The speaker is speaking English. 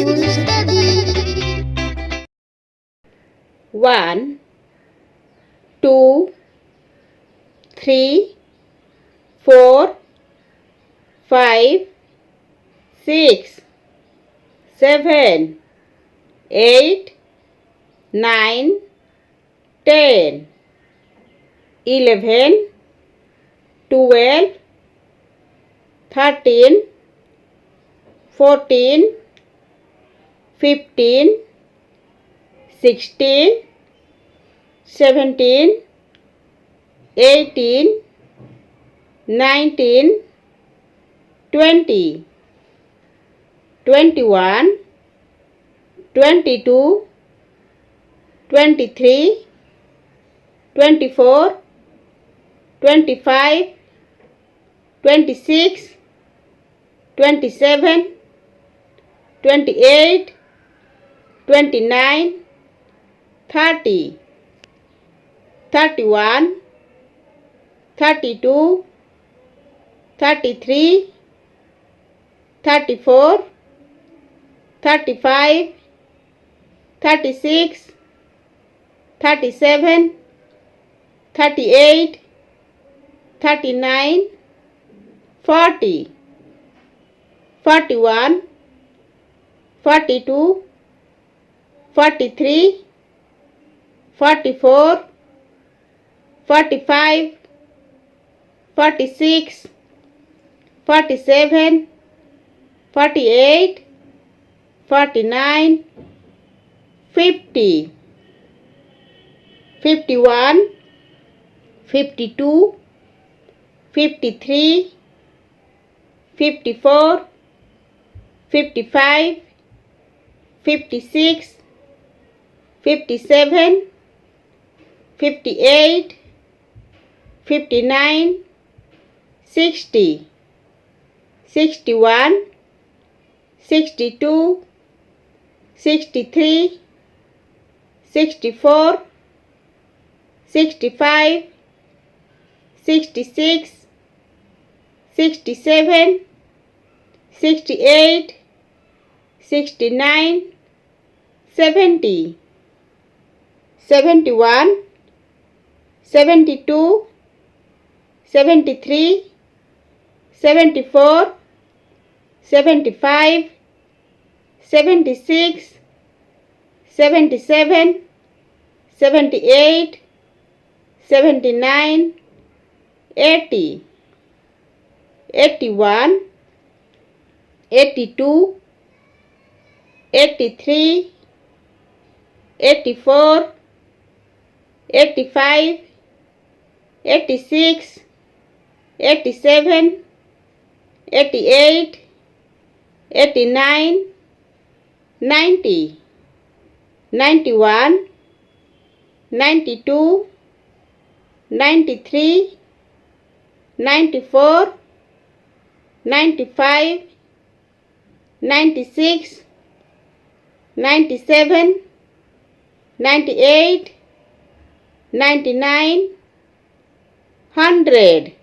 to study. 1, 2, 3, 4, 5, 6, 7, 8, 9, 10, 11, 12, 13, 14, 15, 16, 17, 18, 19, 20, 21, 22, 23, 24, 25, 26, 27, 28, 29, 30, 31, 32, 33, 34, 35, 36, 37, 38, 39, 40, 41, 42, 43, 44, 45, 46, 47, 48, 49, 50, 51, 52, 53, 54, 55, 56, 57, 58, 59, 60, 61, 62, 63, 64, 65, 66, 67, 68, 69, 70, 71, 72, 73, 74, 75, 76, 77, 78, 79, 80, 81, 82, 83, 84, 85, 86, 87, 88, 89, 90, 91, 92, 93, 94, 95, 96, 97, 98, 99, 100.